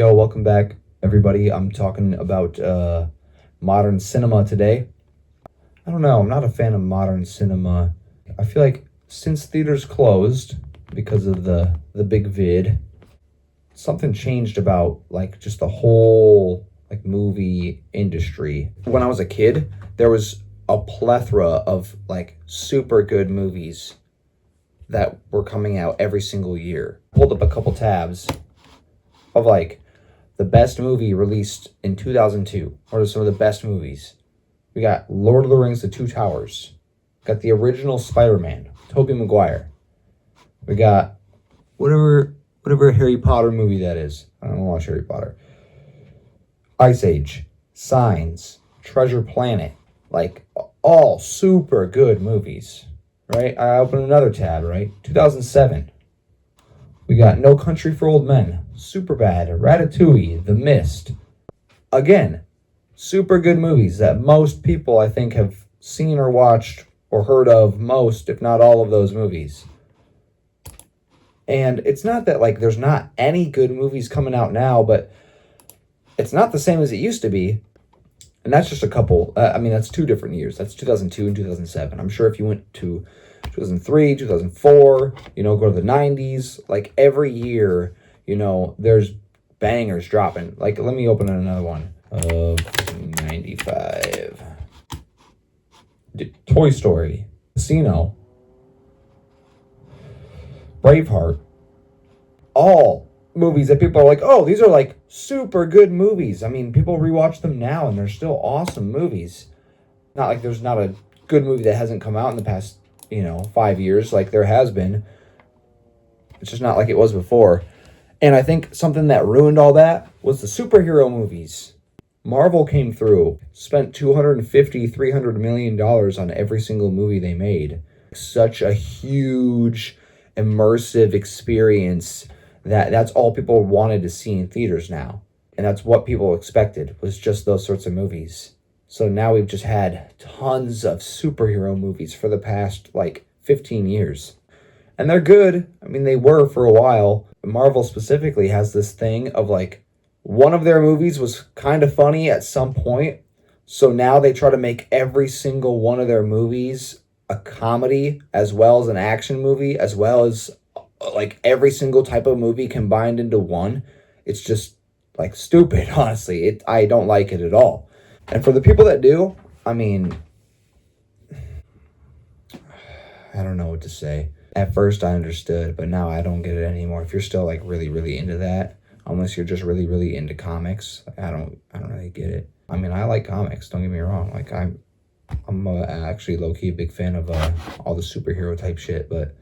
Yo, welcome back, everybody. I'm talking about modern cinema today. I don't know, I'm not a fan of modern cinema. I feel like since theaters closed because of the big vid, something changed about like just the whole like movie industry. When I was a kid, there was a plethora of like super good movies that were coming out every single year. Pulled up a couple tabs of like the best movie released in 2002. What are some of the best movies? We got Lord of the Rings: The Two Towers. Got the original Spider-Man, Tobey Maguire. We got whatever Harry Potter movie that is. I don't watch Harry Potter. Ice Age, Signs, Treasure Planet. Like all super good movies, right? I open another tab, right? 2007. We got No Country for Old Men, Superbad, Ratatouille, The Mist. Again, super good movies that most people, I think, have seen or watched or heard of most, if not all of those movies. And it's not that, like, there's not any good movies coming out now, but it's not the same as it used to be. And that's just a couple. That's 2 different years. That's 2002 and 2007. I'm sure if you went to 2003, 2004, go to the 90s, like every year, there's bangers dropping. Like, let me open another one of 95. Toy Story, Casino, Braveheart, all movies that people are like, oh, these are like super good movies. I mean, people rewatch them now and they're still awesome movies. Not like there's not a good movie that hasn't come out in the past 5 years, like there has been. It's just not like it was before. And I think something that ruined all that was the superhero movies. Marvel came through, spent $250-300 million on every single movie they made. Such a huge, immersive experience that's all people wanted to see in theaters now. And that's what people expected, was just those sorts of movies. So now we've just had tons of superhero movies for the past, 15 years. And they're good. I mean, they were for a while. Marvel specifically has this thing of, one of their movies was kind of funny at some point. So now they try to make every single one of their movies a comedy, as well as an action movie, as well as, every single type of movie combined into one. It's just, stupid, honestly. I don't like it at all. And for the people that do, I mean, I don't know what to say. At first I understood, but now I don't get it anymore. If you're still really, really into that, unless you're just really, really into comics, I don't really get it. I mean, I like comics, don't get me wrong. I'm actually low-key a big fan of all the superhero type shit, but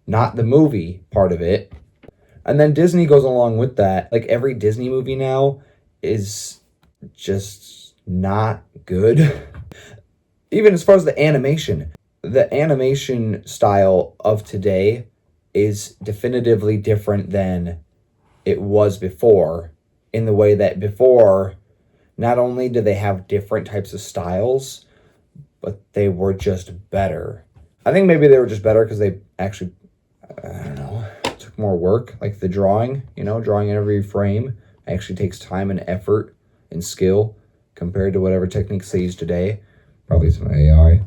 not the movie part of it. And then Disney goes along with that. Every Disney movie now is just not good. Even as far as the animation style of today is definitively different than it was before, in the way that before, not only did they have different types of styles, but they were just better. I think maybe they were just better because they actually, I don't know, took more work. Like the drawing in every frame actually takes time and effort and skill compared to whatever techniques they use today. Probably some AI.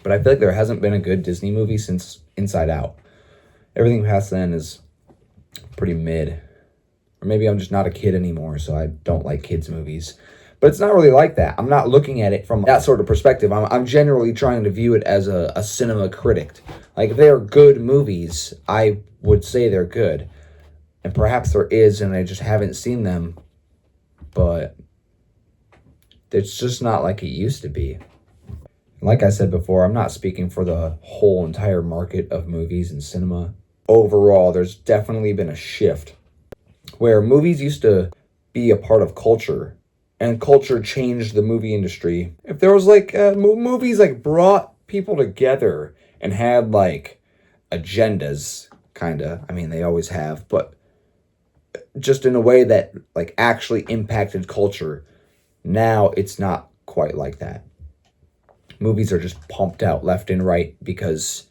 But I feel like there hasn't been a good Disney movie since Inside Out. Everything past then is pretty mid. Or maybe I'm just not a kid anymore, so I don't like kids' movies. But it's not really like that. I'm not looking at it from that sort of perspective. I'm generally trying to view it as a cinema critic. If they are good movies, I would say they're good. And perhaps there is, and I just haven't seen them. But it's just not like it used to be. Like I said before, I'm not speaking for the whole entire market of movies and cinema. Overall, there's definitely been a shift where movies used to be a part of culture, and culture changed the movie industry. If there was movies brought people together and had agendas, kinda. I mean, they always have, but just in a way that actually impacted culture. Now it's not quite like that. Movies are just pumped out left and right because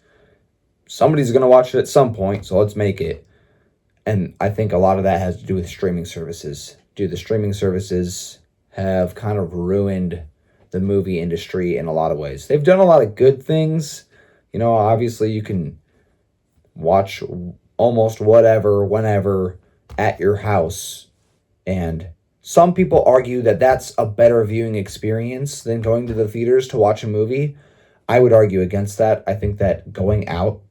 somebody's going to watch it at some point, so let's make it. And I think a lot of that has to do with streaming services. Dude, the streaming services have kind of ruined the movie industry in a lot of ways. They've done a lot of good things. You know, obviously you can watch almost whatever, whenever, at your house. And some people argue that that's a better viewing experience than going to the theaters to watch a movie. I would argue against that. I think that going out,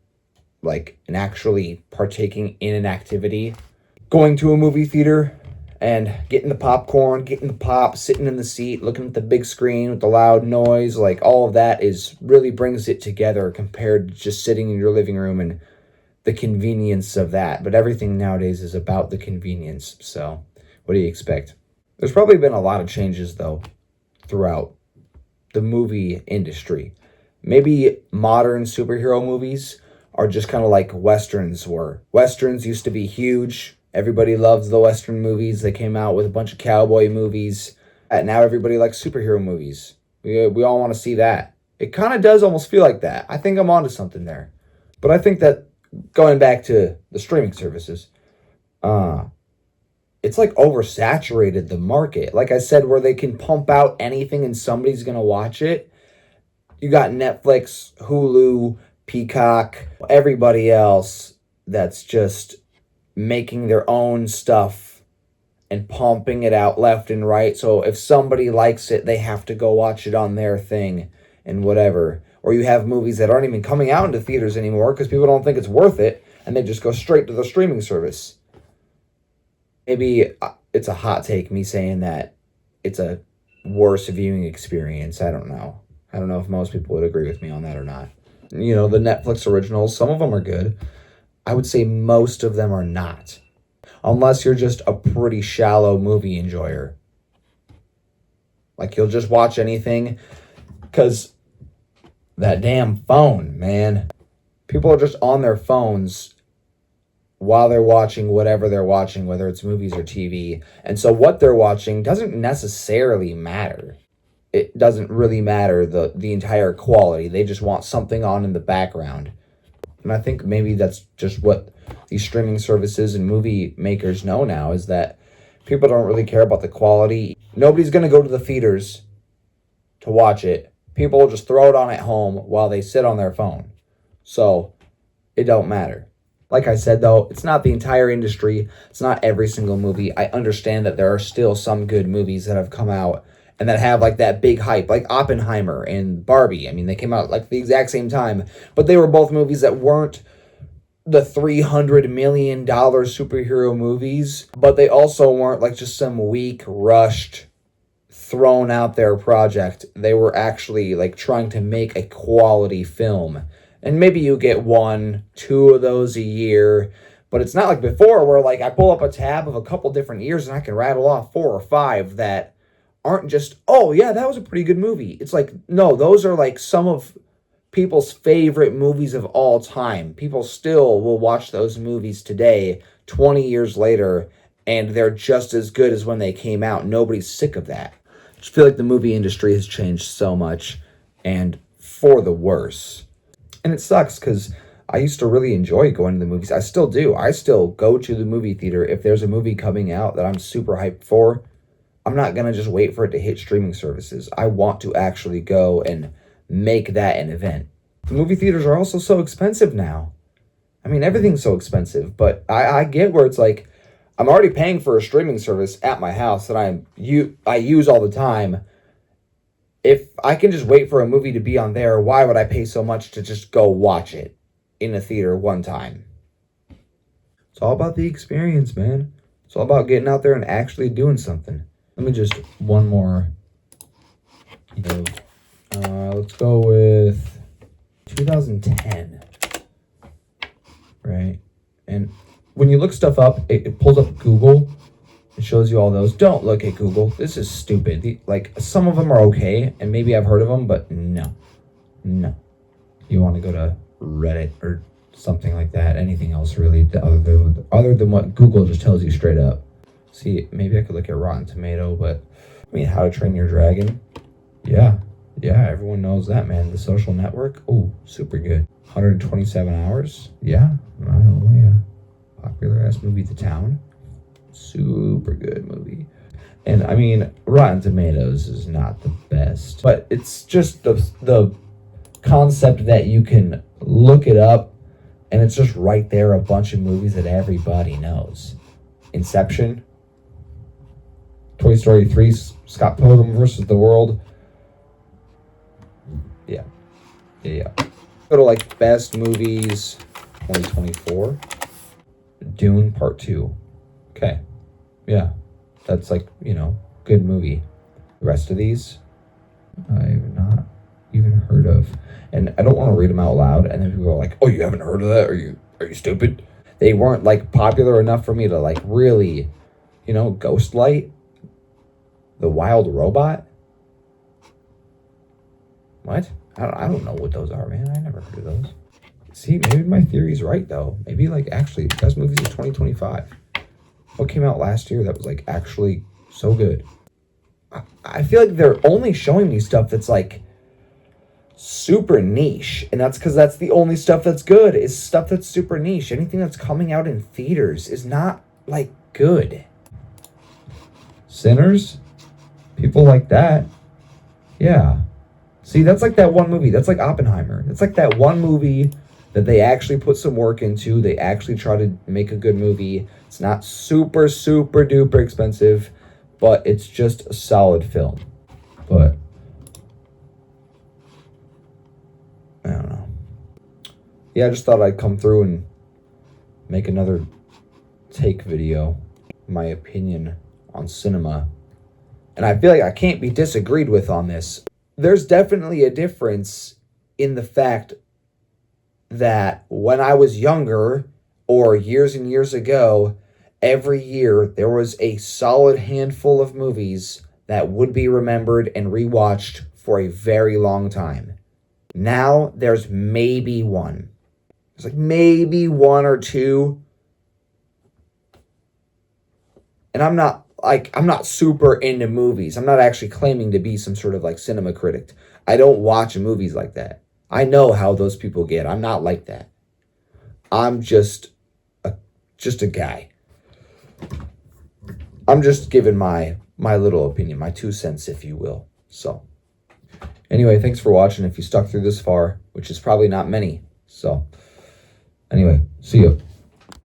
like, and actually partaking in an activity, going to a movie theater and getting the popcorn, getting the pop, sitting in the seat, looking at the big screen with the loud noise, like all of that is really brings it together compared to just sitting in your living room and the convenience of that. But everything nowadays is about the convenience. So what do you expect? There's probably been a lot of changes though throughout the movie industry. Maybe modern superhero movies are just kind of like Westerns were. Westerns used to be huge. Everybody loves the Western movies. They came out with a bunch of cowboy movies. And now everybody likes superhero movies. We all want to see that. It kind of does almost feel like that. I think I'm onto something there. But I think that going back to the streaming services, it's like oversaturated the market. Like I said, where they can pump out anything and somebody's going to watch it. You got Netflix, Hulu, Peacock, everybody else that's just making their own stuff and pumping it out left and right. So if somebody likes it, they have to go watch it on their thing and whatever. Or you have movies that aren't even coming out into theaters anymore because people don't think it's worth it and they just go straight to the streaming service. Maybe it's a hot take, me saying that it's a worse viewing experience. I don't know. I don't know if most people would agree with me on that or not. You know, the Netflix originals, some of them are good. I would say most of them are not. Unless you're just a pretty shallow movie enjoyer. Like, you'll just watch anything because that damn phone, man. People are just on their phones while they're watching whatever they're watching, whether it's movies or TV. And so what they're watching doesn't necessarily matter. It doesn't really matter the entire quality. They just want something on in the background. And I think maybe that's just what these streaming services and movie makers know now, is that people don't really care about the quality. Nobody's going to go to the theaters to watch it. People will just throw it on at home while they sit on their phone. So it don't matter. Like I said, though, it's not the entire industry. It's not every single movie. I understand that there are still some good movies that have come out and that have like that big hype, like Oppenheimer and Barbie. I mean, they came out like the exact same time, but they were both movies that weren't the $300 million superhero movies, but they also weren't like just some weak, rushed, thrown out there project. They were actually like trying to make a quality film. And maybe you get 1, 2 of those a year, but it's not like before where like I pull up a tab of a couple different years and I can rattle off 4 or 5 that aren't just, oh yeah, that was a pretty good movie. It's like, no, those are like some of people's favorite movies of all time. People still will watch those movies today, 20 years later, and they're just as good as when they came out. Nobody's sick of that. I just feel like the movie industry has changed so much, and for the worse. And it sucks because I used to really enjoy going to the movies. I still do. I still go to the movie theater if there's a movie coming out that I'm super hyped for. I'm not going to just wait for it to hit streaming services. I want to actually go and make that an event. The movie theaters are also so expensive now. I mean, everything's so expensive, but I get where it's like, I'm already paying for a streaming service at my house that I use all the time. If I can just wait for a movie to be on there, why would I pay so much to just go watch it in a theater one time? It's all about the experience, man. It's all about getting out there and actually doing something. Let me just, one more. Let's go with 2010. Right? And when you look stuff up, it pulls up Google. It shows you all those. Don't look at Google. This is stupid. Like, some of them are okay, and maybe I've heard of them, but no. No. You want to go to Reddit or something like that. Anything else, really, other than what Google just tells you straight up. See, maybe I could look at Rotten Tomato, but I mean, How to Train Your Dragon. Yeah, everyone knows that, man. The Social Network. Oh, super good. 127 hours. Yeah. Oh, yeah. popular ass movie, The Town. Super good movie. And I mean, Rotten Tomatoes is not the best, but it's just the concept that you can look it up and it's just right there, a bunch of movies that everybody knows. Inception, Toy Story 3, Scott Pilgrim versus the World. Yeah. Go to like best movies 2024. Dune Part 2. Okay. Yeah. That's like, good movie. The rest of these, I've not even heard of. And I don't want to read them out loud. And then people are like, oh, you haven't heard of that? Are you stupid? They weren't like popular enough for me to like really, Ghostlight, The Wild Robot. What? I don't know what those are, man. I never heard of those. See, maybe my theory's right though. Maybe like actually best movies of 2025. What came out last year that was like actually so good? I feel like they're only showing me stuff that's like super niche, and that's because that's the only stuff that's good, is stuff that's super niche. Anything that's coming out in theaters is not like good. Sinners? People like that. Yeah. See, that's like that one movie. That's like Oppenheimer. It's like that one movie that they actually put some work into. They actually try to make a good movie. It's not super, super duper expensive, but it's just a solid film. But I don't know. Yeah, I just thought I'd come through and make another take video, my opinion on cinema. And I feel like I can't be disagreed with on this. There's definitely a difference in the fact that when I was younger, or years and years ago, every year there was a solid handful of movies that would be remembered and rewatched for a very long time. Now there's maybe one. There's like maybe one or two. And I'm not super into movies. I'm not actually claiming to be some sort of like cinema critic. I don't watch movies like that. I know how those people get. I'm not like that. I'm just a guy. I'm just giving my little opinion, my 2 cents, if you will. So anyway, thanks for watching. If you stuck through this far, which is probably not many. So anyway, see you.